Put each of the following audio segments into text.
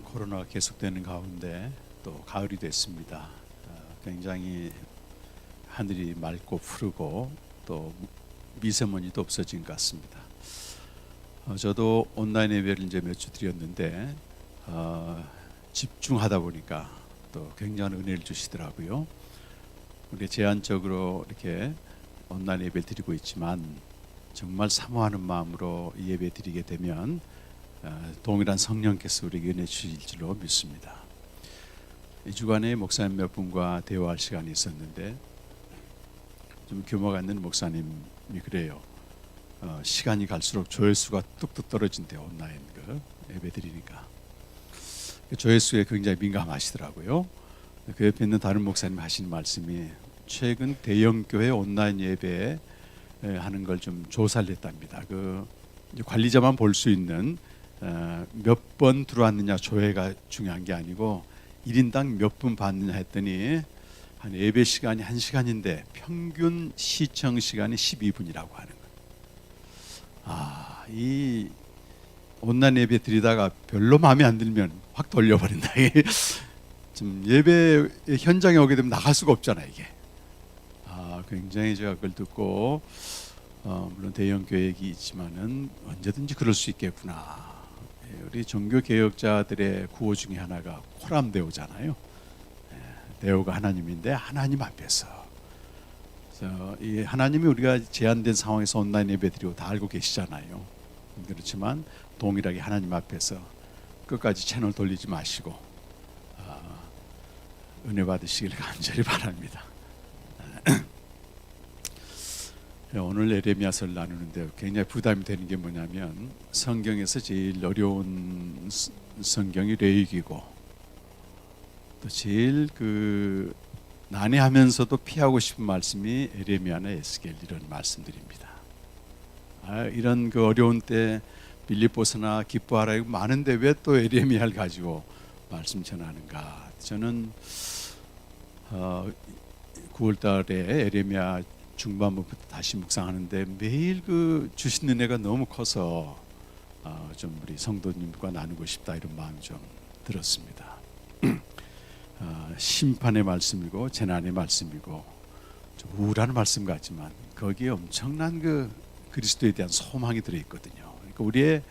코로나가 계속되는 가운데 또 가을이 됐습니다. 굉장히 하늘이 맑고 푸르고 또 미세먼지도 없어진 것 같습니다. 저도 온라인 예배를 이제 몇 주 드렸는데 집중하다 보니까 또 굉장한 은혜를 주시더라고요. 우리 제한적으로 이렇게 온라인 예배를 드리고 있지만 정말 사모하는 마음으로 예배 드리게 되면 동일한 성령께서 우리에게 은혜 주실 줄로 믿습니다. 이 주간에 목사님 몇 분과 대화할 시간이 있었는데 좀 규모가 있는 목사님이 그래요. 시간이 갈수록 조회수가 뚝뚝 떨어진대요. 온라인 예배 드리니까. 조회수에 굉장히 민감하시더라고요. 그 옆에 있는 다른 목사님 하신 말씀이 최근 대형교회 온라인 예배 하는 걸 좀 조사를 했답니다. 관리자만 볼 수 있는 몇 번 들어왔느냐 조회가 중요한 게 아니고 1인당 몇 분 받느냐 했더니 한 예배 시간이 1시간인데 평균 시청 시간이 12분이라고 하는 거예요. 이 온라인 예배 드리다가 별로 마음에 안 들면 확 돌려버린다. 좀 예배 현장에 오게 되면 나갈 수가 없잖아요. 이게 굉장히 제가 그걸 듣고 물론 대형 교회이기 있지만은 언제든지 그럴 수 있겠구나. 우리 종교 개혁자들의 구호 중에 하나가 코람 데오잖아요. 데오가 하나님인데 하나님 앞에서 이 하나님이 우리가 제한된 상황에서 온라인 예배드리고 다 알고 계시잖아요. 그렇지만 동일하게 하나님 앞에서 끝까지 채널 돌리지 마시고 은혜 받으시길 간절히 바랍니다. 오늘 에레미야서를 나누는데 굉장히 부담이 되는 게 뭐냐면 성경에서 제일 어려운 성경이 레위기고 또 제일 난해하면서도 피하고 싶은 말씀이 에레미야나 에스겔 이런 말씀들입니다. 이런 어려운 때 빌립보서나 기뻐하라 이거 많은데 왜 또 에레미야를 가지고 말씀 전하는가? 저는 9월달에 에레미야 중반부부터 다시 묵상하는데 매일 주신 은혜가 너무 커서 좀 우리 성도님과 나누고 싶다 이런 마음이 좀 들었습니다. 심판의 말씀이고 재난의 말씀이고 좀 우울한 말씀 같지만 거기에 엄청난 그리스도에 대한 소망이 들어있거든요. 그러니까 우리의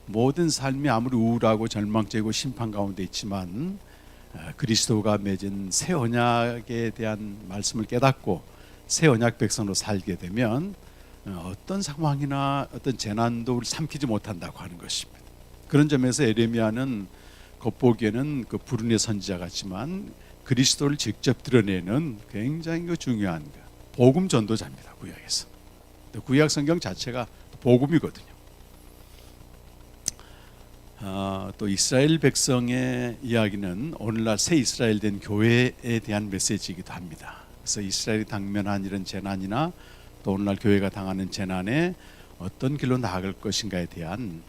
모든 삶이 아무리 우울하고 절망적이고 심판 가운데 있지만 그리스도가 맺은 새 언약에 대한 말씀을 깨닫고 새 언약 백성으로 살게 되면 어떤 상황이나 어떤 재난도 우리 삼키지 못한다고 하는 것입니다. 그런 점에서 에레미야는 겉보기에는 불운의 선지자 같지만 그리스도를 직접 드러내는 굉장히 중요한 복음 전도자입니다. 구약에서. 구약 성경 자체가 복음이거든요. 또 이스라엘 백성의 이야기는 오늘날 새 이스라엘 된 교회에 대한 메시지이기도 합니다. 그래서 이스라엘이 당면한 이런 재난이나 또 오늘날 교회가 당하는 재난에 어떤 길로 나아갈 것인가에 대한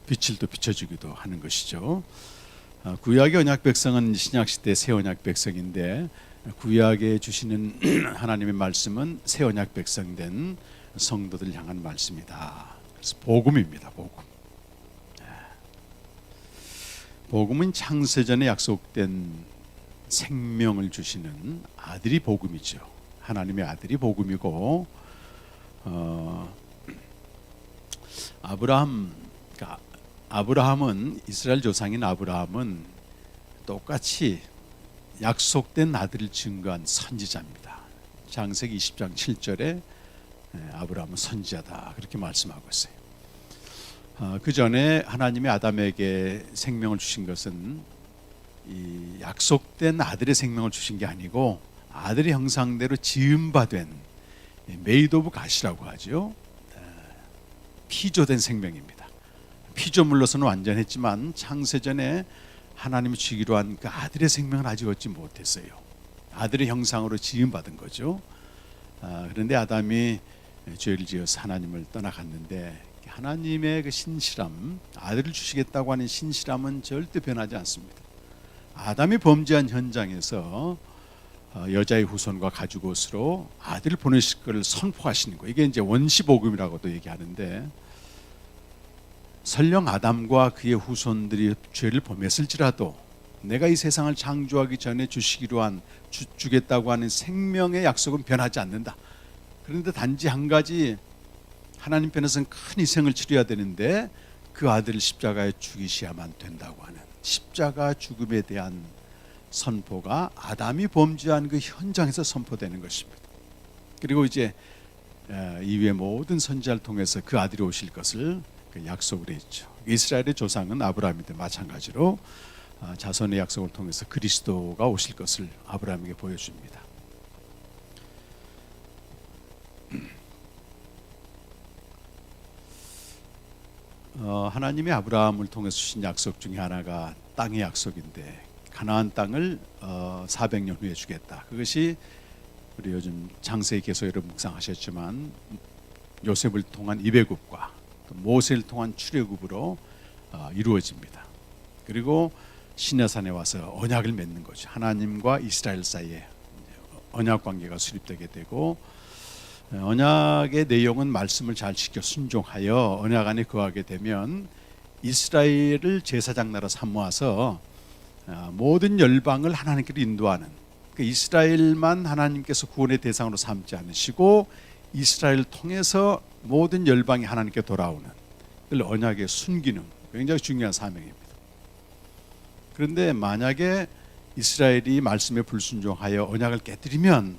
빛을 또 비춰주기도 하는 것이죠. 구약의 언약 백성은 신약 시대 새 언약 백성인데 구약에 주시는 하나님의 말씀은 새 언약 백성된 성도들 향한 말씀이다. 그래서 복음입니다. 복음은 창세전에 약속된 생명을 주시는 아들이 복음이죠. 하나님의 아들이 복음이고 아브라함은 이스라엘 조상인 아브라함은 똑같이 약속된 아들을 증거한 선지자입니다. 창세기 20장 7절에 아브라함은 선지자다 그렇게 말씀하고 있어요. 그 전에 하나님이 아담에게 생명을 주신 것은 이 약속된 아들의 생명을 주신 게 아니고 아들의 형상대로 지음바된 메이드 오브 갓이라고 하죠. 피조된 생명입니다. 피조물로서는 완전했지만 창세전에 하나님이 주기로 한 그 아들의 생명을 아직 얻지 못했어요. 아들의 형상으로 지음받은 거죠. 그런데 아담이 죄를 지어서 하나님을 떠나갔는데 하나님의 그 신실함, 아들을 주시겠다고 하는 신실함은 절대 변하지 않습니다. 아담이 범죄한 현장에서 여자의 후손과 가죽옷으로 아들을 보내실 것을 선포하시는 거. 이게 이제 원시복음이라고도 얘기하는데, 설령 아담과 그의 후손들이 죄를 범했을지라도 내가 이 세상을 창조하기 전에 주시기로 한 주겠다고 하는 생명의 약속은 변하지 않는다. 그런데 단지 한 가지, 하나님 편에서는 큰 희생을 치러야 되는데 그 아들을 십자가에 죽이셔야만 된다고 하는 십자가 죽음에 대한 선포가 아담이 범죄한 그 현장에서 선포되는 것입니다. 그리고 이제 이후에 모든 선지자를 통해서 그 아들이 오실 것을 약속을 했죠. 이스라엘의 조상은 아브라함인데 마찬가지로 자손의 약속을 통해서 그리스도가 오실 것을 아브라함에게 보여줍니다. 하나님이 아브라함을 통해서 주신 약속 중에 하나가 땅의 약속인데, 가나안 땅을 400년 후에 주겠다. 그것이 우리 요즘 창세기 계속으로 묵상하셨지만 요셉을 통한 이배굽과 모세를 통한 출애굽으로 이루어집니다. 그리고 시내산에 와서 언약을 맺는 거죠. 하나님과 이스라엘 사이에 언약 관계가 수립되게 되고, 언약의 내용은 말씀을 잘 지켜 순종하여 언약 안에 거하게 되면 이스라엘을 제사장 나라 삼모아서 모든 열방을 하나님께로 인도하는, 그 이스라엘만 하나님께서 구원의 대상으로 삼지 않으시고 이스라엘을 통해서 모든 열방이 하나님께 돌아오는 언약의 순기능, 굉장히 중요한 사명입니다. 그런데 만약에 이스라엘이 말씀에 불순종하여 언약을 깨뜨리면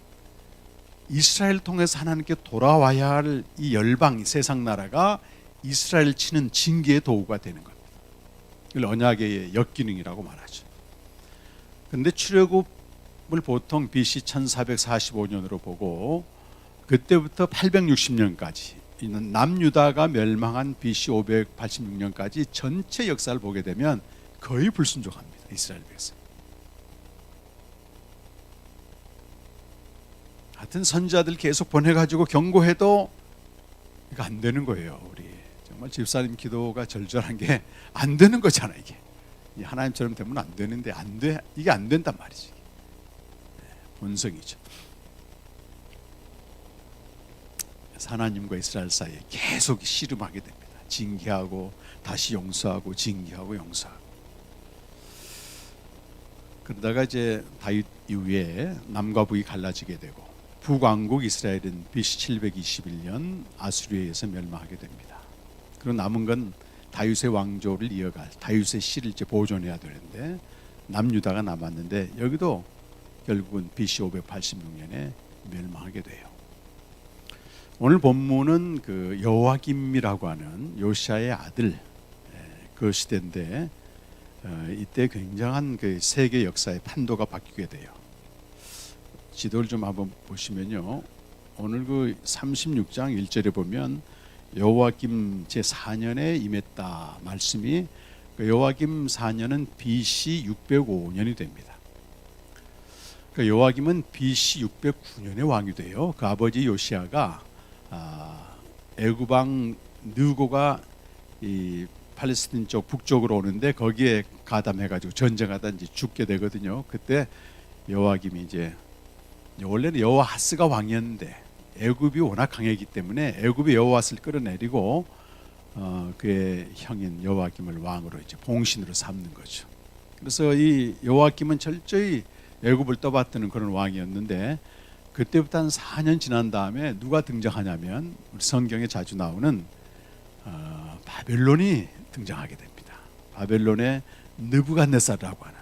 이스라엘을 통해서 하나님께 돌아와야 할 이 열방, 세상 나라가 이스라엘을 치는 징계의 도구가 되는 겁니다. 이걸 언약의 역기능이라고 말하죠. 그런데 출애굽을 보통 BC 1445년으로 보고 그때부터 860년까지 남유다가 멸망한 BC 586년까지 전체 역사를 보게 되면 거의 불순종합니다. 이스라엘 백성. 하여튼 선지자들 계속 보내가지고 경고해도 이거 안 되는 거예요. 우리 정말 집사님 기도가 절절한 게 안 되는 거잖아. 이게 하나님처럼 되면 안 되는데 안 돼. 이게 안 된단 말이지. 본성이죠. 하나님과 이스라엘 사이에 계속 씨름하게 됩니다. 징계하고 다시 용서하고 징계하고 용서하고. 그러다가 이제 다윗 이후에 남과 북이 갈라지게 되고 북왕국 이스라엘은 BC 721년 아수리에 의해서 멸망하게 됩니다. 그리고 남은 건 다윗의 왕조를 이어갈 다윗의 씨를 이제 보존해야 되는데 남유다가 남았는데 여기도 결국은 BC 586년에 멸망하게 돼요. 오늘 본문은 그 여호와김이라고 하는 요시아의 아들 그 시대인데 이때 굉장한 그 세계 역사의 판도가 바뀌게 돼요. 지도를 좀 한번 보시면요, 오늘 그 36장 1절에 보면 여호와김 제4년에 임했다 말씀이, 그 여호와김 4년은 BC 605년이 됩니다. 그 여호와김은 BC 609년에 왕이 돼요. 그 아버지 요시아가 애굽 왕 느고가 이 팔레스틴 쪽 북쪽으로 오는데 거기에 가담해가지고 전쟁하다 이제 죽게 되거든요. 그때 여호와김이 이제 원래는 여호아하스가 왕이었는데 애굽이 워낙 강했기 때문에 애굽이 여호아하스를 끌어내리고 그의 형인 여호와김을 왕으로 이제 봉신으로 삼는 거죠. 그래서 이 여호와김은 철저히 애굽을 떠받드는 그런 왕이었는데 그때부터 한 4년 지난 다음에 누가 등장하냐면 우리 성경에 자주 나오는 바벨론이 등장하게 됩니다. 바벨론의 느부갓네살이라고 하는,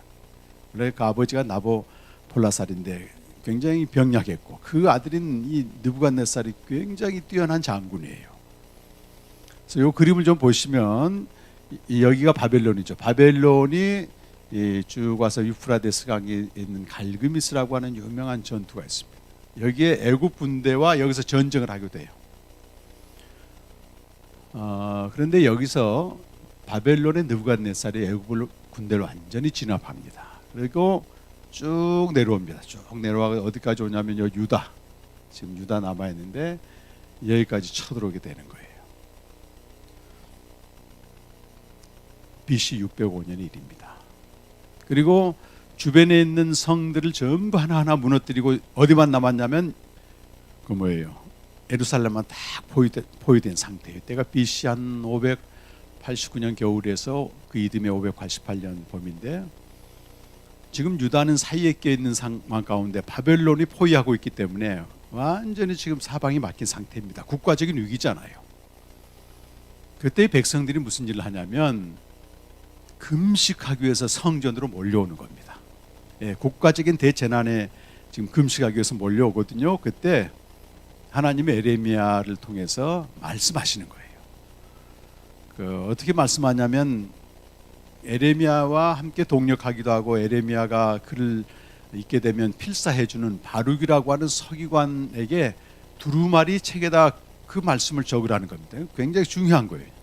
원래 그 아버지가 나보폴라살인데 굉장히 병약했고 그 아들인 이 느부갓네살이 굉장히 뛰어난 장군이에요. 그래서 이 그림을 좀 보시면 여기가 바벨론이죠. 바벨론이 쭉 와서 유프라데스 강에 있는 갈그미스라고 하는 유명한 전투가 있습니다. 여기에 애굽 군대와 여기서 전쟁을 하게 돼요. 그런데 여기서 바벨론의 느부갓네살이 애굽 군대를 완전히 진압합니다. 그리고 쭉 내려옵니다. 쭉 내려와 어디까지 오냐면 여기 유다, 지금 유다 남아 있는데 여기까지 쳐들어오게 되는 거예요. BC 605년의 일입니다. 그리고 주변에 있는 성들을 전부 하나하나 무너뜨리고 어디만 남았냐면 그 뭐예요? 예루살렘만 딱 포위된 상태예요. 때가 BC 한 589년 겨울에서 그 이듬해 588년 봄인데, 지금 유다는 사이에 껴있는 상황 가운데 바벨론이 포위하고 있기 때문에 완전히 지금 사방이 막힌 상태입니다. 국가적인 위기잖아요. 그때 백성들이 무슨 일을 하냐면 금식하기 위해서 성전으로 몰려오는 겁니다. 예, 국가적인 대재난에 지금 금식하기 위해서 몰려오거든요. 그때 하나님의 에레미야를 통해서 말씀하시는 거예요. 어떻게 말씀하냐면 에레미야와 함께 동력하기도 하고, 에레미야가 글을 읽게 되면 필사해주는 바룩이라고 하는 서기관에게 두루마리 책에다 그 말씀을 적으라는 겁니다. 굉장히 중요한 거예요.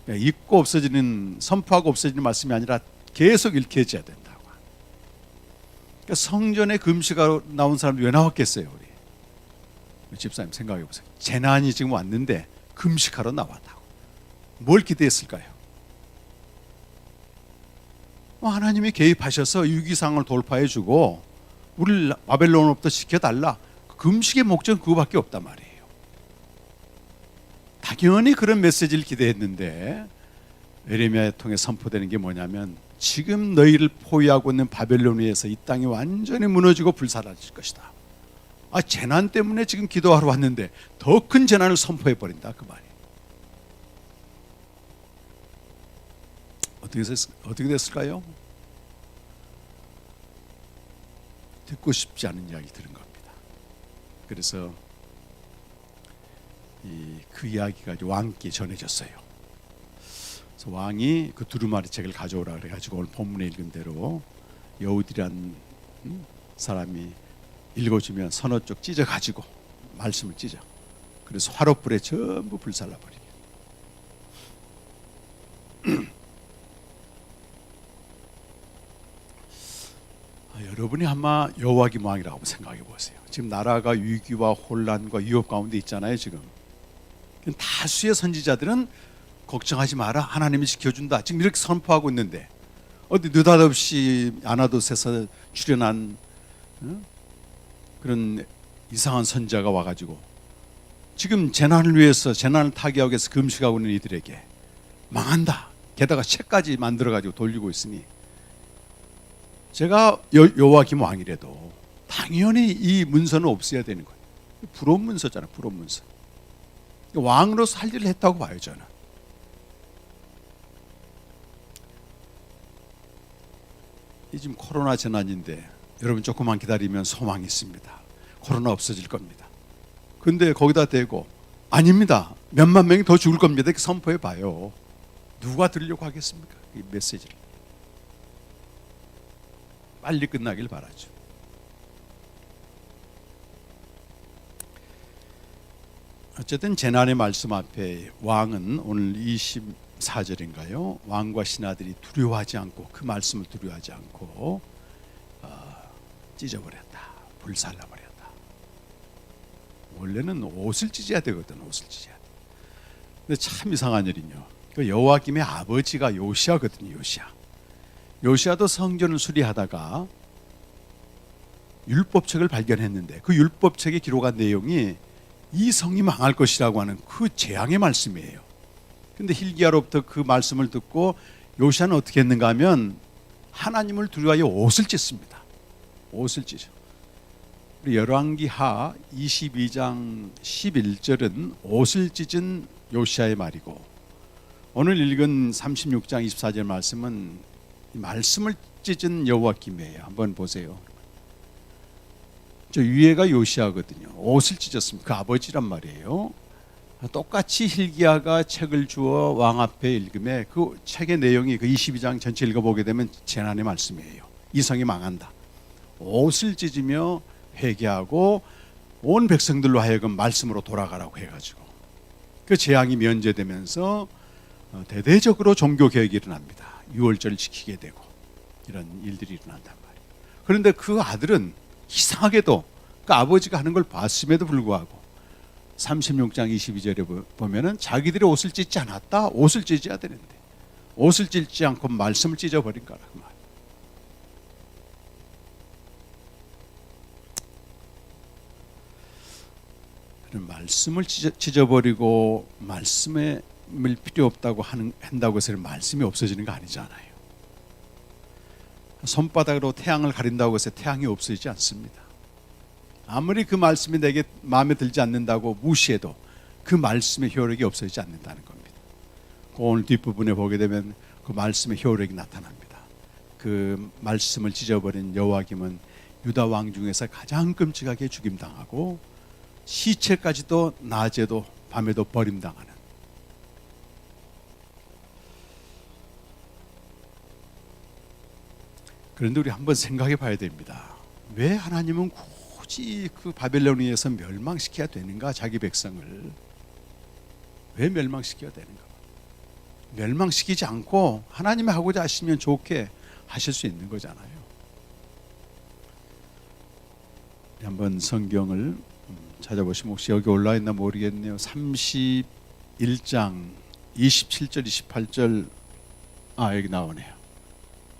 읽고 없어지는, 선포하고 없어지는 말씀이 아니라 계속 읽혀져야 된다고. 그러니까 성전에 금식하러 나온 사람이 왜 나왔겠어요? 우리 집사님 생각해 보세요. 재난이 지금 왔는데 금식하러 나왔다고. 뭘 기대했을까요? 하나님이 개입하셔서 위기상을 돌파해주고 우리를 바벨론으로부터 지켜달라. 금식의 목적은 그거밖에 없단 말이에요. 당연히 그런 메시지를 기대했는데 에레미야를 통해 선포되는 게 뭐냐면, 지금 너희를 포위하고 있는 바벨론 위에서 이 땅이 완전히 무너지고 불사라질 것이다. 재난 때문에 지금 기도하러 왔는데 더 큰 재난을 선포해버린다, 그 말이에요. 어떻게 됐을까요? 듣고 싶지 않은 이야기 들은 겁니다. 그래서 그 이야기가 이제 왕께 전해졌어요. 그래서 왕이 그 두루마리 책을 가져오라 그래가지고 오늘 본문에 읽은 대로 여우디란 사람이 읽어주면 서너 쪽 찢어가지고 말씀을 찢어. 그래서 화롯불에 전부 불살라버리게. 여러분이 아마 여호와김 왕이라고 생각해 보세요. 지금 나라가 위기와 혼란과 위협 가운데 있잖아요. 지금 다수의 선지자들은 걱정하지 마라, 하나님이 지켜준다, 지금 이렇게 선포하고 있는데, 어디 느닷없이 아나돗에서 출연한 그런 이상한 선지자가 와가지고 지금 재난을 위해서, 재난을 타개하기 위해서 금식하고 있는 이들에게 망한다, 게다가 책까지 만들어가지고 돌리고 있으니, 제가 여호와김 왕이라도 당연히 이 문서는 없애야 되는 거예요. 불온 문서잖아요. 불온 문서. 왕으로서 할 일을 했다고 봐요, 저는. 이 지금 코로나 재난인데 여러분 조금만 기다리면 소망이 있습니다. 코로나 없어질 겁니다. 근데 거기다 대고 아닙니다, 몇만 명이 더 죽을 겁니다, 이렇게 선포해 봐요. 누가 들으려고 하겠습니까? 이 메시지를. 빨리 끝나길 바라죠. 어쨌든 재난의 말씀 앞에 왕은 오늘 24절인가요? 왕과 신하들이 두려워하지 않고, 그 말씀을 두려워하지 않고 찢어버렸다, 불살라버렸다. 원래는 옷을 찢어야 되거든, 옷을 찢어야 돼. 근데 참 이상한 일이요. 그 여호와김의 아버지가 요시야거든요, 요시야. 요시야도 성전을 수리하다가 율법책을 발견했는데, 그 율법책에 기록한 내용이 이 성이 망할 것이라고 하는 그 재앙의 말씀이에요. 근데 hil기야로부터 그 말씀을 듣고 요시야는 어떻게 했는가 하면 하나님을 두려워하여 옷을 찢습니다. 옷을 찢어. 열왕기하 22장 11절은 옷을 찢은 요시야의 말이고, 오늘 읽은 36장 24절 말씀은 말씀을 찢은 여호와김이에요. 한번 보세요. 저 위에가 요시야거든요. 옷을 찢었습니다. 그 아버지란 말이에요. 똑같이 hil기야가 책을 주어 왕 앞에 읽음에 그 책의 내용이 그 22장 전체 읽어보게 되면 재난의 말씀이에요. 이 성이 망한다. 옷을 찢으며 회개하고 온 백성들로 하여금 말씀으로 돌아가라고 해가지고 그 재앙이 면제되면서 대대적으로 종교개혁이 일어납니다. 유월절을 지키게 되고 이런 일들이 일어난단 말이에요. 그런데 그 아들은 이상하게도 그 아버지가 하는 걸 봤음에도 불구하고 36장 22절에 보면은 자기들의 옷을 찢지 않았다. 옷을 찢어야 되는데 옷을 찢지 않고 말씀을 찢어버린 거라 그 말. 말씀을 찢어버리고 말씀을 필요 없다고 한다고 해서 말씀이 없어지는 거 아니잖아요. 손바닥으로 태양을 가린다고 해서 태양이 없어지지 않습니다. 아무리 그 말씀이 내게 마음에 들지 않는다고 무시해도 그 말씀의 효력이 없어지지 않는다는 겁니다. 오늘 뒷부분에 보게 되면 그 말씀의 효력이 나타납니다. 그 말씀을 찢어버린 여호와김은 유다 왕 중에서 가장 끔찍하게 죽임당하고 시체까지도 낮에도 밤에도 버림당하는, 그런데 우리 한번 생각해 봐야 됩니다. 왜 하나님은 굳이 그 바벨론에 의해서 멸망시켜야 되는가? 자기 백성을 왜 멸망시켜야 되는가? 멸망시키지 않고 하나님이 하고자 하시면 좋게 하실 수 있는 거잖아요. 한번 성경을 찾아보시면 혹시 여기 올라와 있나 모르겠네요. 31장 27절 28절 여기 나오네요.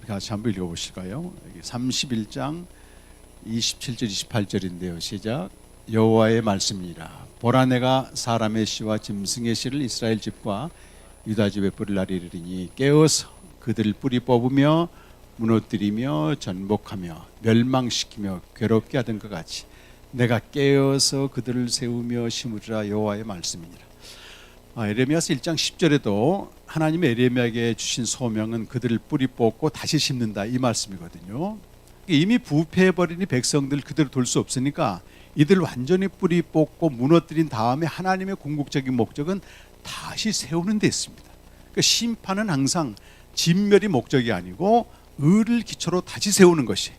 같이 한번 읽어보실까요? 여기 31장 27절 28절인데요. 시작. 여호와의 말씀이라. 보라, 내가 사람의 씨와 짐승의 씨를 이스라엘 집과 유다 집에 뿌릴 날이 이르리니 깨어서 그들을 뿌리 뽑으며 무너뜨리며 전복하며 멸망시키며 괴롭게 하던 것 같이 내가 깨어서 그들을 세우며 심으리라. 여호와의 말씀이니라. 에레미야서 1장 10절에도 하나님의 에레미야에게 주신 소명은 그들을 뿌리 뽑고 다시 심는다, 이 말씀이거든요. 이미 부패해버린 이 백성들 그대로 둘 수 없으니까 이들 완전히 뿌리 뽑고 무너뜨린 다음에 하나님의 궁극적인 목적은 다시 세우는 데 있습니다. 그러니까 심판은 항상 진멸이 목적이 아니고 의를 기초로 다시 세우는 것이,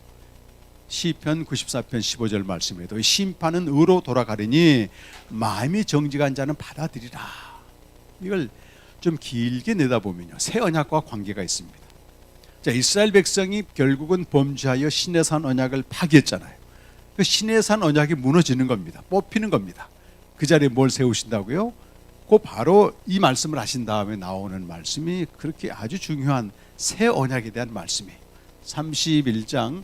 시편 94편 15절 말씀에도 심판은 의로 돌아가리니 마음이 정직한 자는 받아들이라. 이걸 좀 길게 내다보면요, 새 언약과 관계가 있습니다. 자, 이스라엘 백성이 결국은 범죄하여 시내산 언약을 파기했잖아요. 그 시내산 언약이 무너지는 겁니다. 뽑히는 겁니다. 그 자리에 뭘 세우신다고요? 그 바로 이 말씀을 하신 다음에 나오는 말씀이 그렇게 아주 중요한 새 언약에 대한 말씀이에요. 31장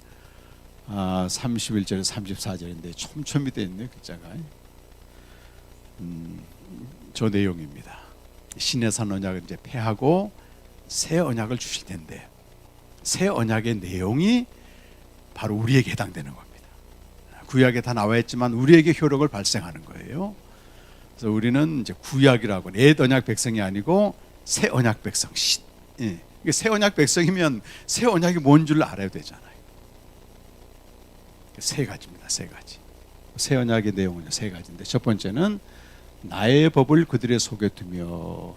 31절에서 34절인데 촘촘히 되어 있네요, 글자가. 저 내용입니다. 시내산 언약을 이제 폐하고 새 언약을 주실 텐데, 새 언약의 내용이 바로 우리에게 해당되는 겁니다. 구약에 다 나와 있지만 우리에게 효력을 발생하는 거예요. 그래서 우리는 이제 구약이라고 옛 언약 백성이 아니고 새 언약 백성. 새 언약 백성이면 새 언약이 뭔 줄 알아야 되잖아요. 세 가지입니다. 세 가지. 새 언약의 내용은 세 가지인데, 첫 번째는 나의 법을 그들의 속에 두며.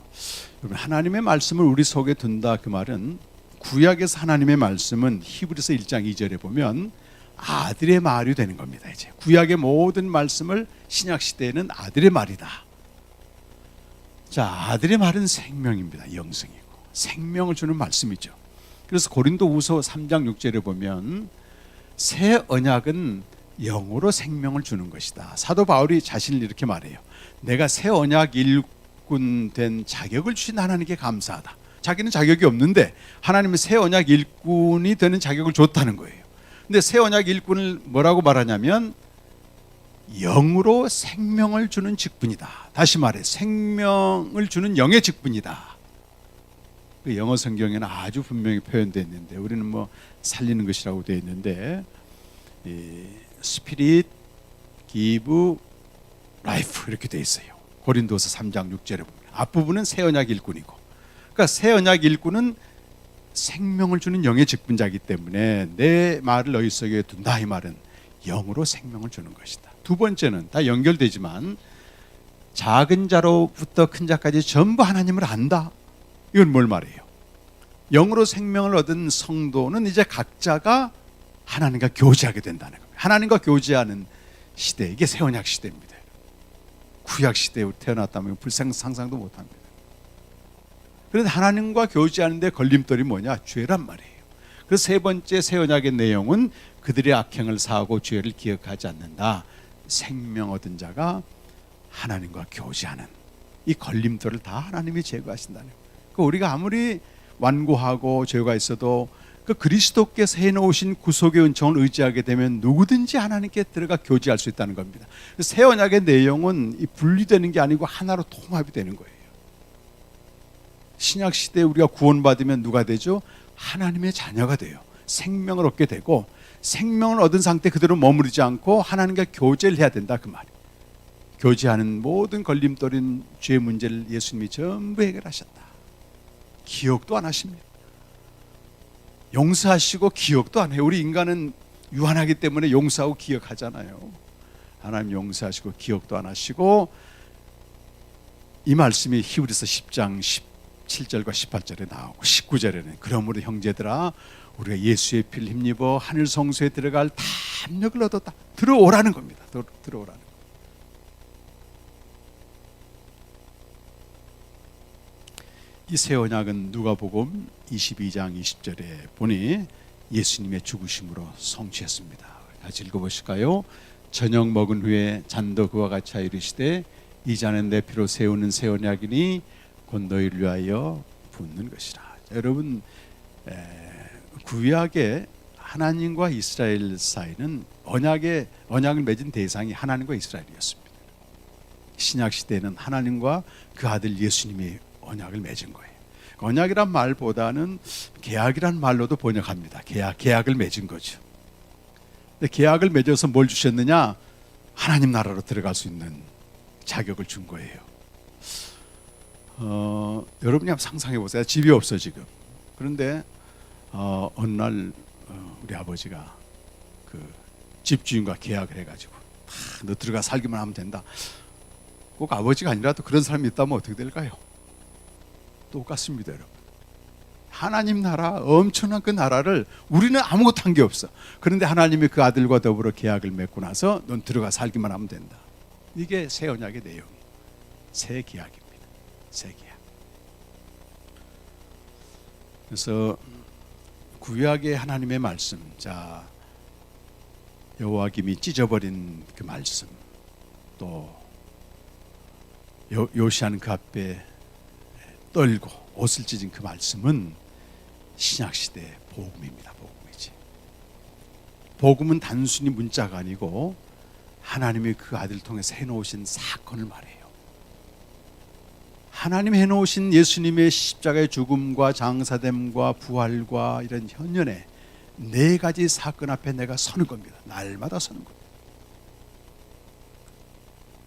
하나님의 말씀을 우리 속에 둔다, 그 말은 구약에서 하나님의 말씀은 히브리서 1장 2절에 보면 아들의 말이 되는 겁니다. 이제 구약의 모든 말씀을 신약 시대에는 아들의 말이다. 자, 아들의 말은 생명입니다. 영생이고 생명을 주는 말씀이죠. 그래서 고린도후서 3장 6절에 보면 새 언약은 영으로 생명을 주는 것이다. 사도 바울이 자신을 이렇게 말해요. 내가 새 언약 일꾼 된 자격을 주신 하나님께 감사하다. 자기는 자격이 없는데 하나님은 새 언약 일꾼이 되는 자격을 줬다는 거예요. 근데 새 언약 일꾼을 뭐라고 말하냐면 영으로 생명을 주는 직분이다. 다시 말해 생명을 주는 영의 직분이다. 그 영어 성경에는 아주 분명히 표현되어 있는데 우리는 뭐 살리는 것이라고 되어 있는데 스피릿 기브 라이프 이렇게 되어 있어요. 고린도서 3장 6절에 보면 앞부분은 새 언약 일꾼이고, 그러니까 새 언약 일꾼은 생명을 주는 영의 직분자이기 때문에 내 말을 너희 속에 둔다, 이 말은 영으로 생명을 주는 것이다. 두 번째는 다 연결되지만 작은 자로부터 큰 자까지 전부 하나님을 안다. 이건 뭘 말해요? 영으로 생명을 얻은 성도는 이제 각자가 하나님과 교제하게 된다는 겁니다. 하나님과 교제하는 시대, 이게 새 언약 시대입니다. 구약 시대에 태어났다면 불상 상상도 못합니다. 그런데 하나님과 교제하는데 걸림돌이 뭐냐? 죄란 말이에요. 그래서 세 번째 새 언약의 내용은 그들의 악행을 사하고 죄를 기억하지 않는다. 생명 얻은 자가 하나님과 교제하는 이 걸림돌을 다 하나님이 제거하신다는 거예요. 그러니까 우리가 아무리 완고하고 죄가 있어도 그 그리스도께서 해놓으신 구속의 은총을 의지하게 되면 누구든지 하나님께 들어가 교제할 수 있다는 겁니다. 새 언약의 내용은 분리되는 게 아니고 하나로 통합이 되는 거예요. 신약 시대에 우리가 구원받으면 누가 되죠? 하나님의 자녀가 돼요. 생명을 얻게 되고, 생명을 얻은 상태 그대로 머무르지 않고 하나님과 교제를 해야 된다, 그 말이에요. 교제하는 모든 걸림돌인 죄의 문제를 예수님이 전부 해결하셨다. 기억도 안 하십니다. 용서하시고 기억도 안 해요. 우리 인간은 유한하기 때문에 용서하고 기억하잖아요. 하나님 용서하시고 기억도 안 하시고, 이 말씀이 히브리서 10장 17절과 18절에 나오고 19절에는 그러므로 형제들아 우리가 예수의 피를 힘입어 하늘 성소에 들어갈 담력을 얻었다. 들어오라는 겁니다. 들어오라는 겁니다. 이 새 언약은 누가복음 22장 20절에 보니 예수님의 죽으심으로 성취했습니다. 같이 읽어보실까요? 저녁 먹은 후에 잔도 그와 같이 하여 이르시되 이 잔은 내 피로 세우는 새 언약이니 곧 너희를 위하여 붓는 것이라. 여러분, 구약의 하나님과 이스라엘 사이는 언약을 맺은 대상이 하나님과 이스라엘이었습니다. 신약 시대에는 하나님과 그 아들 예수님이 언약을 맺은 거예요. 언약이란 말보다는 계약이란 말로도 번역합니다. 계약을 맺은 거죠. 근데 계약을 맺어서 뭘 주셨느냐? 하나님 나라로 들어갈 수 있는 자격을 준 거예요. 여러분이 한번 상상해 보세요. 집이 없어 지금. 그런데 어느 날 우리 아버지가 그 집주인과 계약을 해가지고 너 들어가 살기만 하면 된다. 꼭 아버지가 아니라도 그런 사람이 있다면 어떻게 될까요? 똑같습니다, 여러분. 하나님 나라, 엄청난 그 나라를 우리는 아무것도 한 게 없어. 그런데 하나님이 그 아들과 더불어 계약을 맺고 나서 넌 들어가 살기만 하면 된다. 이게 새 언약의 내용이에요. 새 계약입니다. 새 계약. 그래서 구약의 하나님의 말씀, 자 여호와김이 찢어버린 그 말씀, 또 요시아는 그 앞에 떨고 옷을 찢은 그 말씀은 신약 시대의 복음입니다. 복음이지. 복음은 단순히 문자가 아니고 하나님이 그 아들을 통해서 해놓으신 사건을 말해요. 하나님이 해놓으신 예수님의 십자가의 죽음과 장사됨과 부활과 이런 현년의 네 가지 사건 앞에 내가 서는 겁니다. 날마다 서는 겁니다.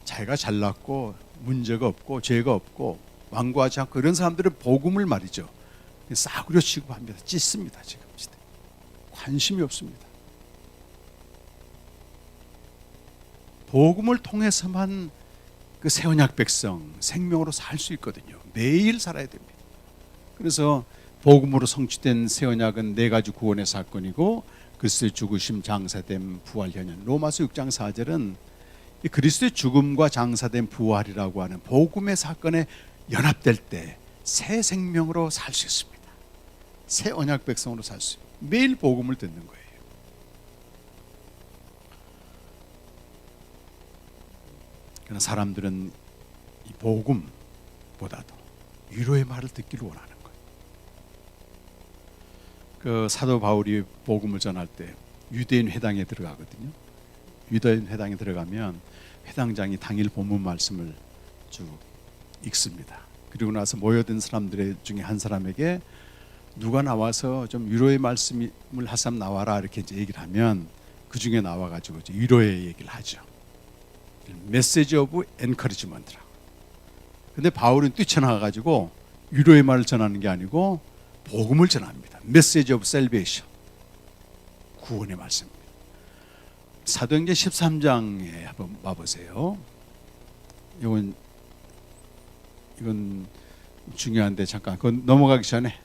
자기가 잘났고 문제가 없고 죄가 없고 완고하지 않고 이런 사람들은 복음을 말이죠, 싸구려 취급합니다. 찢습니다. 지금 시대 관심이 없습니다. 복음을 통해서만 그 새 언약 백성 생명으로 살 수 있거든요. 매일 살아야 됩니다. 그래서 복음으로 성취된 새 언약은 네 가지 구원의 사건이고 그리스도의 죽으심, 장사됨, 부활, 현현. 로마서 6장 4절은 그리스도의 죽음과 장사됨, 부활이라고 하는 복음의 사건에 연합될 때 새 생명으로 살 수 있습니다. 새 언약 백성으로 살 수 있습니다. 매일 복음을 듣는 거예요. 그러나 사람들은 이 복음보다도 위로의 말을 듣기를 원하는 거예요. 그 사도 바울이 복음을 전할 때 유대인 회당에 들어가거든요. 유대인 회당에 들어가면 회당장이 당일 본문 말씀을 쭉 읽습니다. 그리고 나서 모여든 사람들 중에 한 사람에게 누가 나와서 좀 위로의 말씀을 한 사람 나와라 이렇게 이제 얘기를 하면 그 중에 나와가지고 이제 위로의 얘기를 하죠. 메시지 오브 엔커리지먼트라고. 근데 바울은 뛰쳐나가가지고 위로의 말을 전하는 게 아니고 복음을 전합니다. 메시지 오브 셀베이션, 구원의 말씀입니다. 사도행전 13장에 한번 봐보세요. 이건 중요한데 잠깐 그건 넘어가기 전에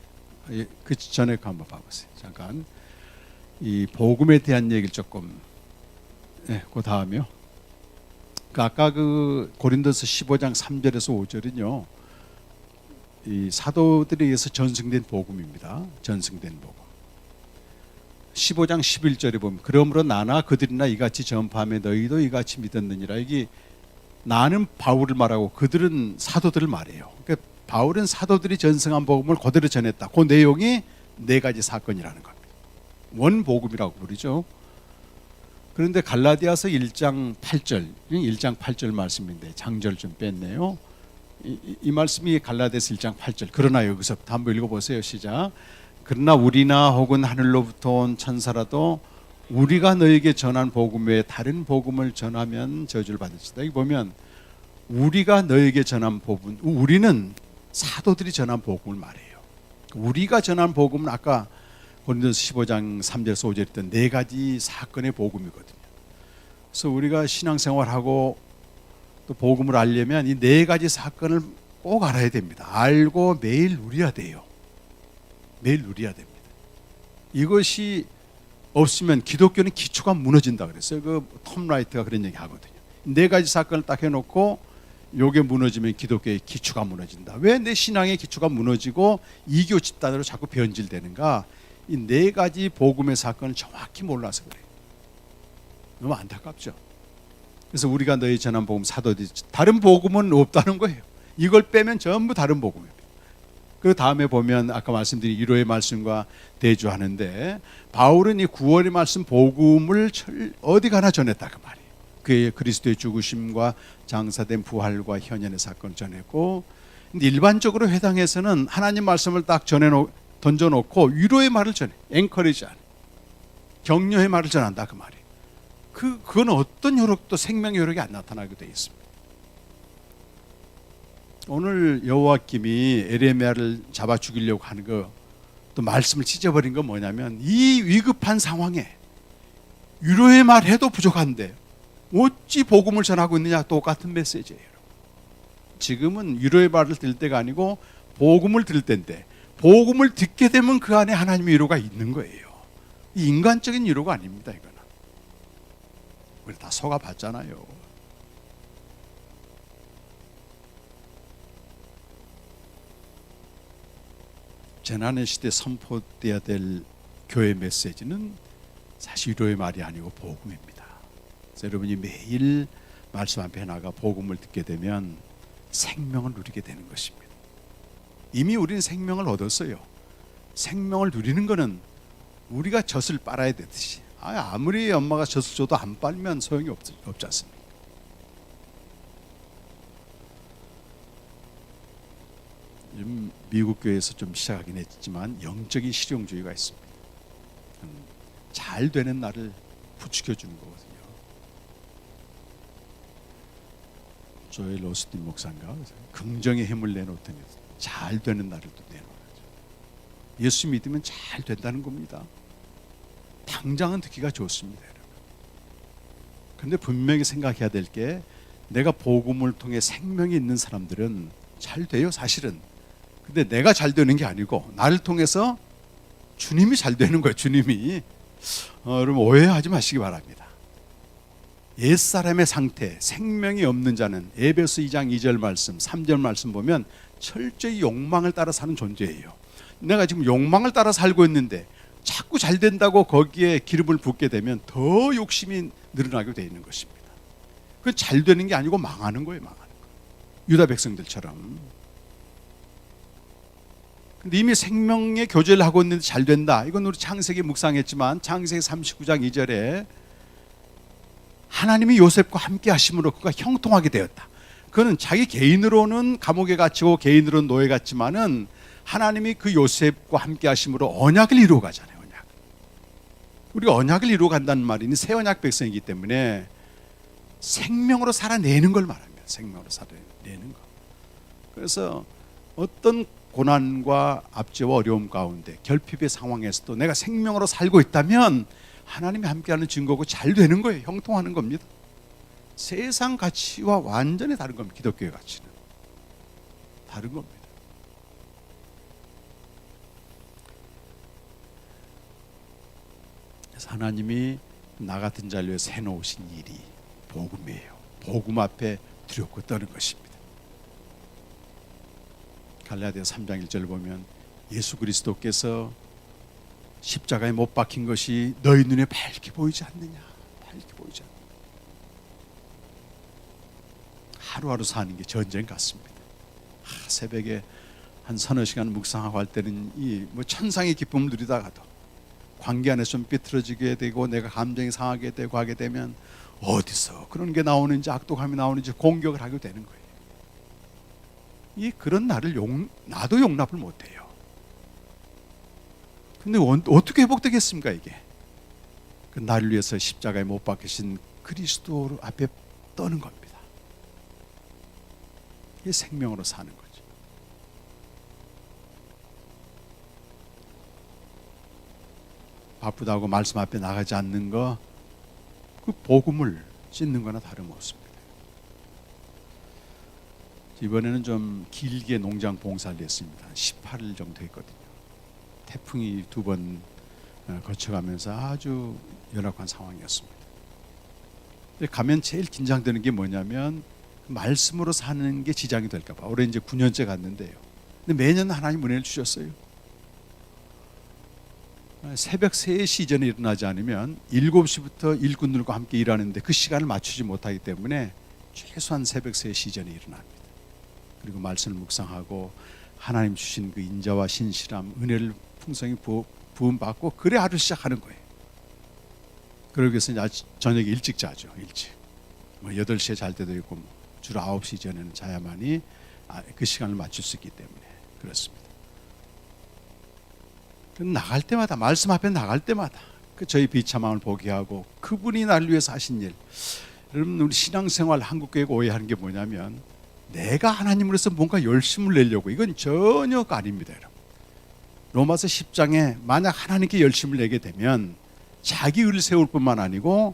그 전에 한번 봐보세요. 잠깐 이 복음에 대한 얘기를 조금, 그 다음이요. 아까 그 고린도서 15장 3절에서 5절은요, 이 사도들에 의해서 전승된 복음입니다. 전승된 복음. 15장 11절에 보면 그러므로 나나 그들이나 이같이 전파하며 너희도 이같이 믿었느니라. 이게 나는 바울을 말하고 그들은 사도들을 말해요. 그러니까 바울은 사도들이 전승한 복음을 그대로 전했다. 그 내용이 네 가지 사건이라는 겁니다. 원복음이라고 부르죠. 그런데 갈라디아서 1장 8절, 1장 8절 말씀인데 장절 좀 뺐네요. 이 말씀이 갈라디아서 1장 8절. 그러나 여기서부터 한번 읽어보세요. 시작. 그러나 우리나 혹은 하늘로부터 온 천사라도 우리가 너에게 전한 복음 외에 다른 복음을 전하면 저주를 받을지다. 여기 보면 우리가 너에게 전한 복음, 우리는 사도들이 전한 복음을 말해요. 우리가 전한 복음은 아까 고린도서 15장 3절에서 5절에 있던 네 가지 사건의 복음이거든요. 그래서 우리가 신앙생활하고 또 복음을 알려면 이 네 가지 사건을 꼭 알아야 됩니다. 알고 매일 누려야 돼요. 매일 누려야 됩니다. 이것이 없으면 기독교는 기초가 무너진다 그랬어요. 그 톰 라이트가 그런 얘기 하거든요. 네 가지 사건을 딱 해놓고 요게 무너지면 기독교의 기초가 무너진다. 왜 내 신앙의 기초가 무너지고 이교 집단으로 자꾸 변질되는가? 이 네 가지 복음의 사건을 정확히 몰라서 그래요. 너무 안타깝죠. 그래서 우리가 너희 전한 복음 사도들이 다른 복음은 없다는 거예요. 이걸 빼면 전부 다른 복음입니다. 그 다음에 보면 아까 말씀드린 위로의 말씀과 대조하는데 바울은 이 구원의 말씀 복음을 어디 가나 전했다 그 말이에요. 그의 그리스도의 죽으심과 장사된 부활과 현현의 사건을 전했고, 근데 일반적으로 회당에서는 하나님 말씀을 딱 던져놓고 위로의 말을 전해, 앵커리지 않아, 격려의 말을 전한다 그 말이에요. 그건 어떤 효력도 생명의 효력이 안 나타나게 되어 있습니다. 오늘 여호와김이 에레미야를 잡아 죽이려고 하는 거, 또 말씀을 찢어버린 건 뭐냐면 이 위급한 상황에 위로의 말 해도 부족한데 어찌 복음을 전하고 있느냐, 똑같은 메시지예요. 지금은 위로의 말을 들을 때가 아니고 복음을 들을 때인데, 복음을 듣게 되면 그 안에 하나님의 위로가 있는 거예요. 이 인간적인 위로가 아닙니다. 이거는 우리 다 속아봤잖아요. 재난의 시대에 선포돼야 될 교회 메시지는 사실 위로의 말이 아니고 복음입니다. 그래서 여러분이 매일 말씀 앞에 나가 복음을 듣게 되면 생명을 누리게 되는 것입니다. 이미 우리는 생명을 얻었어요. 생명을 누리는 것은 우리가 젖을 빨아야 되듯이, 아무리 엄마가 젖을 줘도 안 빨면 소용이 없지 않습니까? 요즘 미국 교회에서 좀 시작하긴 했지만 영적인 실용주의가 있습니다. 잘 되는 날을 부추겨주는 거거든요. 조엘 오스틴 목사인가 긍정의 힘을 내놓더니 잘 되는 날을 또 내놓아야죠. 예수 믿으면 잘 된다는 겁니다. 당장은 듣기가 좋습니다, 여러분. 그런데 분명히 생각해야 될 게, 내가 복음을 통해 생명이 있는 사람들은 잘 돼요, 사실은. 근데 내가 잘 되는 게 아니고 나를 통해서 주님이 잘 되는 거예요. 주님이. 여러분 오해하지 마시기 바랍니다. 옛사람의 상태, 생명이 없는 자는 에베소 2장 2절 말씀, 3절 말씀 보면 철저히 욕망을 따라 사는 존재예요. 내가 지금 욕망을 따라 살고 있는데 자꾸 잘 된다고 거기에 기름을 붓게 되면 더 욕심이 늘어나게 되어 있는 것입니다. 그건 잘 되는 게 아니고 망하는 거예요, 망하는 거. 유다 백성들처럼. 근데 이미 생명의 교제를 하고 있는데 잘 된다. 이건 우리 창세기 묵상했지만 창세기 39장 2절에 하나님이 요셉과 함께 하심으로 그가 형통하게 되었다. 그는 자기 개인으로는 감옥에 갇히고 개인으로는 노예 같지만은 하나님이 그 요셉과 함께 하심으로 언약을 이루어 가잖아요. 언약. 우리가 언약을 이루어 간다는 말이니 새 언약 백성이기 때문에 생명으로 살아내는 걸 말합니다. 생명으로 살아내는 거. 그래서 어떤 고난과 압제와 어려움 가운데 결핍의 상황에서도 내가 생명으로 살고 있다면 하나님이 함께하는 증거고 잘 되는 거예요. 형통하는 겁니다. 세상 가치와 완전히 다른 겁니다. 기독교의 가치는 다른 겁니다. 그래서 하나님이 나 같은 자를 위해서 해놓으신 일이 복음이에요. 복음 앞에 두렵고 떠는 것입니다. 갈라디아서 3장 1절 보면 예수 그리스도께서 십자가에 못 박힌 것이 너희 눈에 밝게 보이지 않느냐, 밝게 보이지 않느냐. 하루하루 사는 게 전쟁 같습니다. 새벽에 한 서너 시간 묵상하고 할 때는 이 천상의 기쁨을 누리다가도 관계 안에서 좀 삐뚤어지게 되고 내가 감정이 상하게 되고 하게 되면 어디서 그런 게 나오는지, 악독함이 나오는지 공격을 하게 되는 거예요. 그런 나를 나도 용납을 못해요. 근데 어떻게 회복되겠습니까? 이게 그 나를 위해서 십자가에 못 박히신 그리스도 앞에 떠는 겁니다. 이게 생명으로 사는 거죠. 바쁘다고 말씀 앞에 나가지 않는 거, 그 복음을 찢는 거나 다름없습니다. 이번에는 좀 길게 농장 봉사를 했습니다. 18일 정도 했거든요. 태풍이 2번 거쳐가면서 아주 열악한 상황이었습니다. 근데 가면 제일 긴장되는 게 뭐냐면 말씀으로 사는 게 지장이 될까 봐. 올해 이제 9년째 갔는데요. 근데 매년 하나님 은혜를 주셨어요. 새벽 3시 이전에 일어나지 않으면 7시부터 일꾼들과 함께 일하는데 그 시간을 맞추지 못하기 때문에 최소한 새벽 3시 이전에 일어납니다. 그리고 말씀을 묵상하고 하나님 주신 그 인자와 신실함, 은혜를 풍성히 부음받고 그래 하루 시작하는 거예요. 그러기 위해서 저녁에 일찍 자죠. 일찍 8시에 잘 때도 있고 주로 9시 전에는 자야만이 그 시간을 맞출 수 있기 때문에 그렇습니다. 나갈 때마다, 말씀 앞에 나갈 때마다 그 저희 비참함을 보게 하고 그분이 나를 위해서 하신 일. 여러분, 우리 신앙생활 한국교회가 오해하는 게 뭐냐면 내가 하나님으로서 뭔가 열심을 내려고, 이건 전혀가 아닙니다. 여러분, 로마서 10장에 만약 하나님께 열심을 내게 되면 자기 의를 세울 뿐만 아니고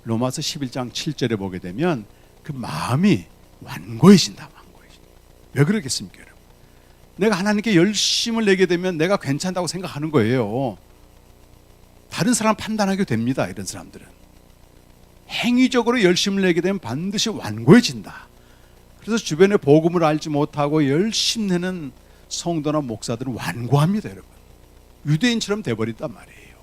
로마서 11장 7절에 보게 되면 그 마음이 완고해진다. 왜 그러겠습니까? 여러분, 내가 하나님께 열심을 내게 되면 내가 괜찮다고 생각하는 거예요. 다른 사람 판단하게 됩니다. 이런 사람들은 행위적으로 열심을 내게 되면 반드시 완고해진다. 그래서 주변에 복음을 알지 못하고 열심 내는 성도나 목사들은 완고합니다. 여러분, 유대인처럼 돼버린단 말이에요.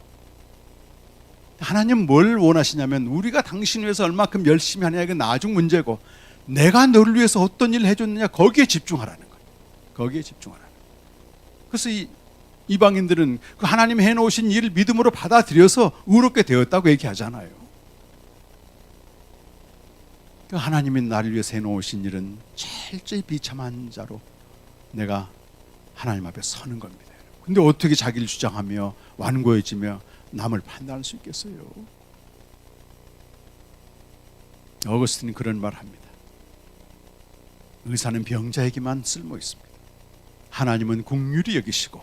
하나님 뭘 원하시냐면 우리가 당신 위해서 얼마큼 열심히 하느냐, 이건 나중 문제고 내가 너를 위해서 어떤 일을 해줬느냐, 거기에 집중하라는 거예요. 거기에 집중하라는 거예요. 그래서 이방인들은 그 하나님 해놓으신 일을 믿음으로 받아들여서 의롭게 되었다고 얘기하잖아요. 그 하나님이 나를 위해서 해놓으신 일은 철저히 비참한 자로 내가 하나님 앞에 서는 겁니다. 근데 어떻게 자기를 주장하며 완고해지며 남을 판단할 수 있겠어요? 어거스틴이 그런 말 합니다. 의사는 병자에게만 쓸모 있습니다. 하나님은 긍휼히 여기시고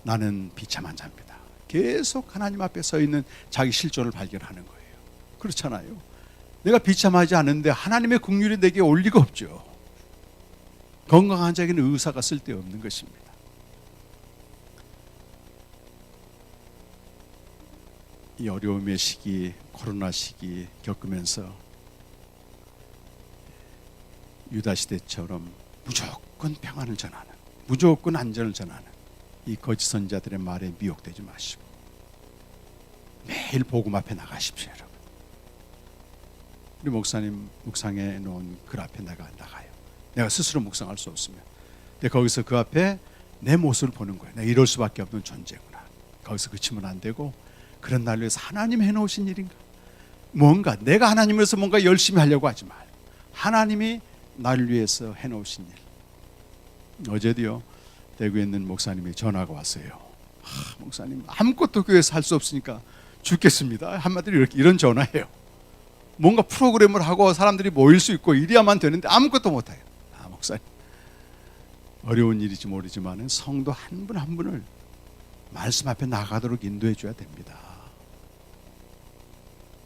나는 비참한 자입니다. 계속 하나님 앞에 서 있는 자기 실존을 발견하는 거예요. 그렇잖아요. 내가 비참하지 않은데 하나님의 긍휼이 내게 올 리가 없죠. 건강한 자에게는 의사가 쓸데없는 것입니다. 이 어려움의 시기, 코로나 시기 겪으면서 유다 시대처럼 무조건 평안을 전하는, 무조건 안전을 전하는 이 거짓 선지자들의 말에 미혹되지 마시고 매일 복음 앞에 나가십시오. 여러분, 우리 목사님 묵상해 놓은 글 앞에 내가 나가요. 내가 스스로 묵상할 수 없으면. 근데 거기서 그 앞에 내 모습을 보는 거예요. 내가 이럴 수밖에 없는 존재구나. 거기서 그치면 안 되고, 그런 날 위해서 하나님 해놓으신 일인가, 뭔가 내가 하나님에서 뭔가 열심히 하려고 하지 말고 하나님이 나를 위해서 해놓으신 일. 어제도요, 대구에 있는 목사님이 전화가 왔어요. 목사님, 아무것도 교회에서 할 수 없으니까 죽겠습니다. 한마디로 이런 전화예요. 뭔가 프로그램을 하고 사람들이 모일 수 있고 이래야만 되는데 아무것도 못해요. 목사님, 어려운 일일지 모르지만 성도 한 분 한 분을 말씀 앞에 나가도록 인도해 줘야 됩니다.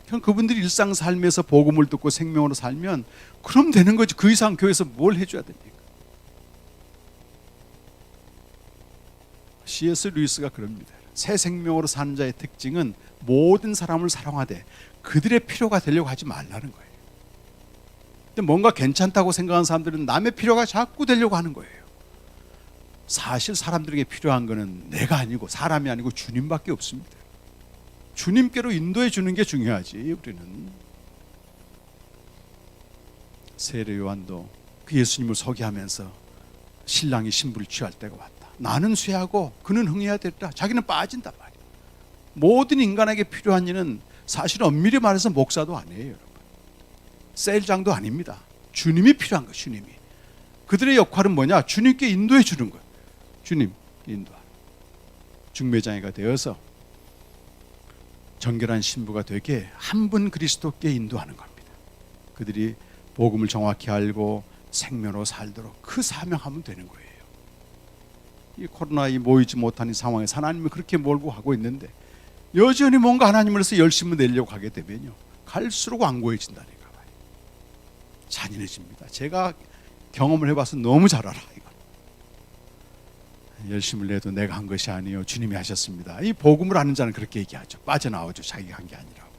그냥 그분들이 일상 삶에서 복음을 듣고 생명으로 살면 그럼 되는 거지. 그 이상 교회에서 뭘 해줘야 됩니까? C.S. 루이스가 그럽니다. 새 생명으로 사는 자의 특징은 모든 사람을 사랑하되 그들의 필요가 되려고 하지 말라는 거예요. 근데 뭔가 괜찮다고 생각하는 사람들은 남의 필요가 자꾸 되려고 하는 거예요. 사실 사람들에게 필요한 거는 내가 아니고 사람이 아니고 주님밖에 없습니다. 주님께로 인도해 주는 게 중요하지. 우리는 세례 요한도 그 예수님을 소개하면서 신랑이 신부를 취할 때가 왔다. 나는 쇠하고 그는 흥해야 됐다. 자기는 빠진단 말이야. 모든 인간에게 필요한 이는 사실 엄밀히 말해서 목사도 아니에요, 여러분. 셀장도 아닙니다. 주님이 필요한 거예요. 주님이. 그들의 역할은 뭐냐? 주님께 인도해 주는 거예요. 주님 인도하는. 중매장이가 되어서 정결한 신부가 되게 한 분 그리스도께 인도하는 겁니다. 그들이 복음을 정확히 알고 생명으로 살도록 그 사명하면 되는 거예요. 이 코로나에 모이지 못한 이 상황에서 하나님을 그렇게 몰고 가고 있는데 여전히 뭔가 하나님으로서 열심을 내려고 하게 되면요, 갈수록 완고해진다니까 말이에요. 잔인해집니다. 제가 경험을 해봐서 너무 잘 알아. 이건 열심을 내도 내가 한 것이 아니요 주님이 하셨습니다. 이 복음을 아는 자는 그렇게 얘기하죠. 빠져나오죠. 자기가 한 게 아니라고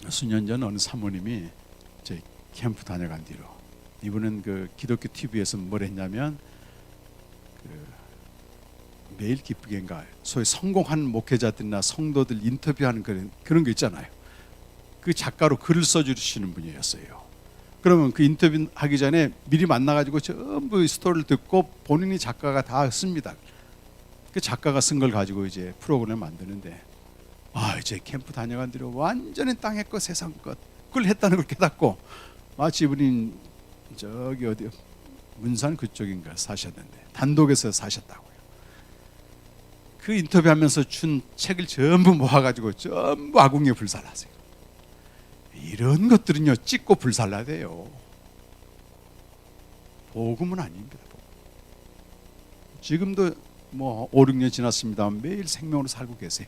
하는. 수년 전 어느 사모님이 제 캠프 다녀간 뒤로, 이분은 그 기독교 TV에서 뭘 했냐면 매일 기쁘게인가 소위 성공한 목회자들이나 성도들 인터뷰하는 그런 거 있잖아요. 그 작가로 글을 써주시는 분이었어요. 그러면 그 인터뷰 하기 전에 미리 만나가지고 전부 스토리를 듣고 본인이 작가가 다 씁니다. 그 작가가 쓴 걸 가지고 이제 프로그램을 만드는데, 이제 캠프 다녀간 뒤로 완전히 땅의 것 세상 것 그걸 했다는 걸 깨닫고, 마치 이분이 저기 어디 문산 그쪽인가 사셨는데 단독에서 사셨다고요. 그 인터뷰하면서 준 책을 전부 모아가지고 전부 아궁이에 불살라세요. 이런 것들은요 찍고 불살라야 돼요. 복음은 아닙니다. 지금도 뭐 5, 6년 지났습니다. 매일 생명으로 살고 계세요.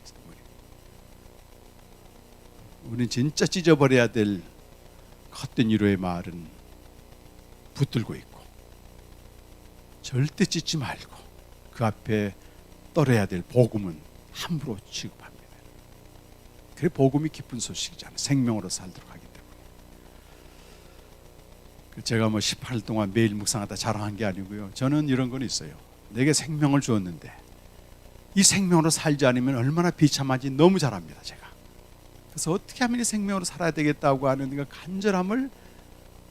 우리는 진짜 찢어버려야 될 헛된 위로의 말은 붙들고 있고, 절대 찢지 말고 그 앞에 떨어야 될 복음은 함부로 취급합니다. 그래 복음이 기쁜 소식이잖아요. 생명으로 살도록 하기 때문에. 제가 뭐 18일 동안 매일 묵상하다 자랑한 게 아니고요. 저는 이런 건 있어요. 내게 생명을 주었는데 이 생명으로 살지 않으면 얼마나 비참한지 너무 잘 압니다. 제가. 그래서 어떻게 하면 이 생명으로 살아야 되겠다고 하는 그 간절함을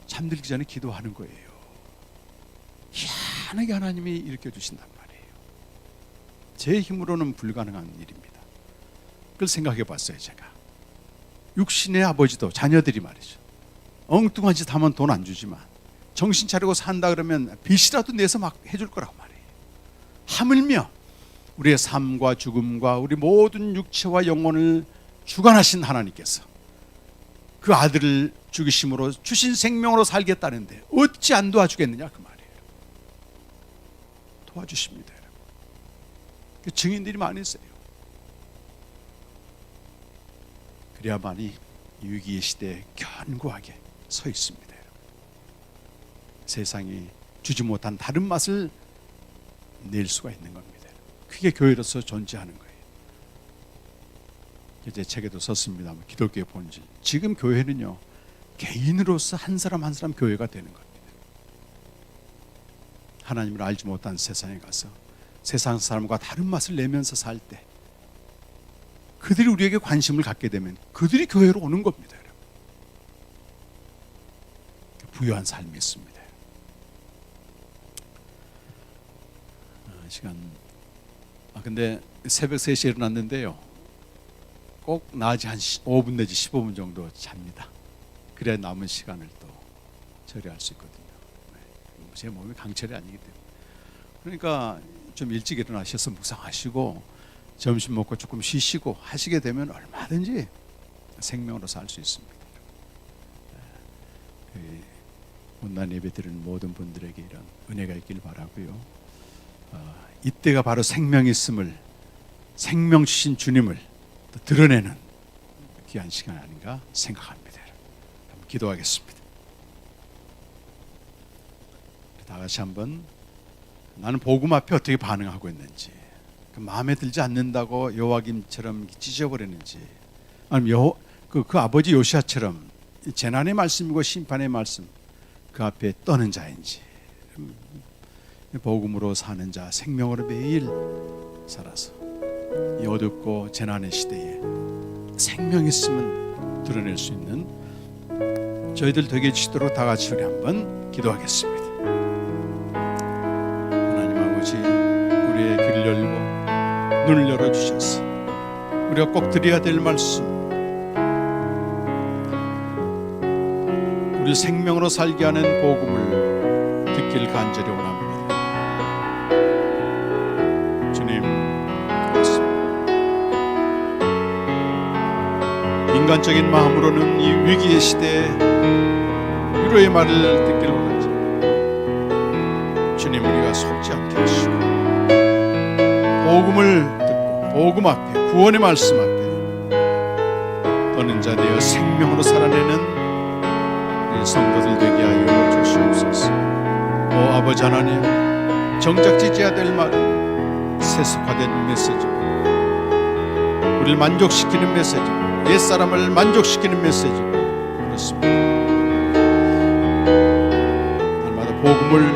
잠들기 전에 기도하는 거예요. 희한하게 하나님이 일으켜 주신단 말이에요. 제 힘으로는 불가능한 일입니다. 그걸 생각해 봤어요. 제가 육신의 아버지도 자녀들이 말이죠, 엉뚱한 짓 하면 돈 안 주지만 정신 차리고 산다 그러면 빚이라도 내서 막 해줄 거라고 말이에요. 하물며 우리의 삶과 죽음과 우리 모든 육체와 영혼을 주관하신 하나님께서 그 아들을 죽이심으로 주신 생명으로 살겠다는데 어찌 안 도와주겠느냐 그 말이에요. 도와주십니다. 그 증인들이 많이 있어요. 그래야만이 위기의 시대에 견고하게 서 있습니다. 세상이 주지 못한 다른 맛을 낼 수가 있는 겁니다. 그게 교회로서 존재하는 거예요. 제 책에도 썼습니다. 기독교의 본질. 지금 교회는요, 개인으로서 한 사람 한 사람 교회가 되는 겁니다. 하나님을 알지 못한 세상에 가서 세상 사람과 다른 맛을 내면서 살 때 그들이 우리에게 관심을 갖게 되면 그들이 교회로 오는 겁니다. 부유한 삶이 있습니다. 근데 새벽 3시에 일어났는데요, 꼭 낮에 한 5분 내지 15분 정도 잡니다. 그래야 남은 시간을 또 처리할 수 있거든요. 제 몸이 강철이 아니기 때문에. 그러니까 좀 일찍 일어나셔서 묵상하시고 점심 먹고 조금 쉬시고 하시게 되면 얼마든지 생명으로 살 수 있습니다. 온라인 예배 드리는 모든 분들에게 이런 은혜가 있길 바라고요. 이때가 바로 생명 있음을, 생명 주신 주님을 드러내는 귀한 시간 아닌가 생각합니다. 한번 기도하겠습니다. 다 같이 한번 나는 복음 앞에 어떻게 반응하고 있는지, 마음에 들지 않는다고 요아김처럼 찢어버리는지, 아니면 그 아버지 요시아처럼 재난의 말씀이고 심판의 말씀 그 앞에 떠는 자인지, 복음으로 사는 자, 생명으로 매일 살아서 이 어둡고 재난의 시대에 생명 있으면 드러낼 수 있는 저희들 되게 해주시도록 다 같이 우리 한번 기도하겠습니다. 하나님 아버지, 우리의 길을 눈을 열어주셔서 우리가 꼭 드려야 될 말씀, 우리를 생명으로 살게 하는 복음을 듣길 간절히 원합니다. 주님, 그렇습니다. 인간적인 마음으로는 이 위기의 시대에 위로의 말을 듣길 원하지만 주님, 우리가 속지 않게 하시고 복음을 듣고 복음 앞에, 구원의 말씀 앞에 떠는 자 되어 생명으로 살아내는 우리 성도들 되게 하여 주시옵소서. 오 아버지 하나님, 정작 지져야 될 말은 세속화된 메시지고 우리를 만족시키는 메시지고 옛사람을 만족시키는 메시지고 그렇습니다. 날마다 복음을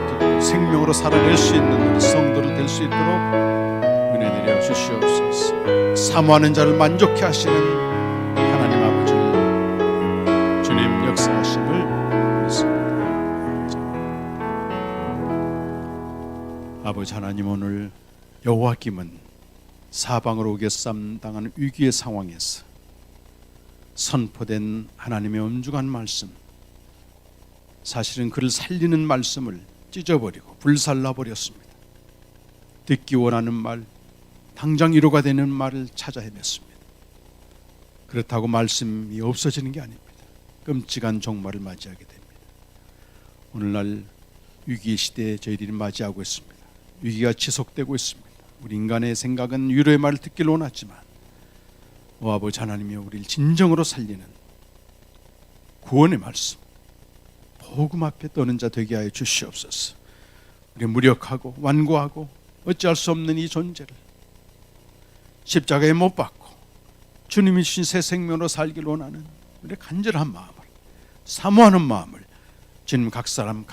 듣고 생명으로 살아낼 수 있는 우리 성도들 될 수 있도록 은혜 내려 주시옵소서. 사모하는 자를 만족케 하시는 하나님 아버지를 주님 역사하심을 믿습니다. 아버지 하나님, 오늘 여호와김은 사방으로 우겨쌈 당하는 위기의 상황에서 선포된 하나님의 엄중한 말씀, 사실은 그를 살리는 말씀을 찢어버리고 불살라버렸습니다. 듣기 원하는 말, 당장 위로가 되는 말을 찾아 헤맸습니다. 그렇다고 말씀이 없어지는 게 아닙니다. 끔찍한 종말을 맞이하게 됩니다. 오늘날 위기 시대에 저희들이 맞이하고 있습니다. 위기가 지속되고 있습니다. 우리 인간의 생각은 위로의 말을 듣길 원하지만 오 아버지 하나님이 우리를 진정으로 살리는 구원의 말씀, 복음 앞에 떠는 자 되게 하여 주시옵소서. 우리 무력하고 완고하고 어찌할 수 없는 이 존재를 십자가에 못 박고 주님이 주신 새 생명으로 살길 원하는 우리의 간절한 마음을, 사모하는 마음을 주님 각 사람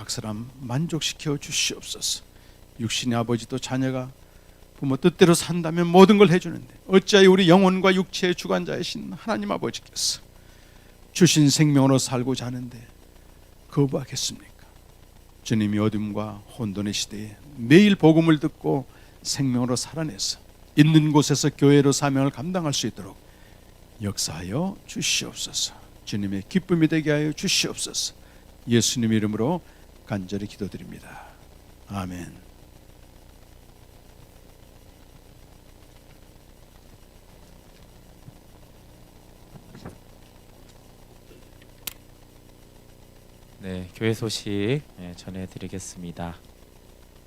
만족시켜 주시옵소서. 육신의 아버지도 자녀가 부모 뜻대로 산다면 모든 걸 해주는데 어찌하여 우리 영혼과 육체의 주관자이신 하나님 아버지께서 주신 생명으로 살고자 하는데 거부하겠습니까? 주님이 어둠과 혼돈의 시대에 매일 복음을 듣고 생명으로 살아내서 있는 곳에서 교회로 사명을 감당할 수 있도록 역사하여 주시옵소서. 주님의 기쁨이 되게 하여 주시옵소서. 예수님 이름으로 간절히 기도드립니다. 아멘. 네, 교회 소식 전해드리겠습니다.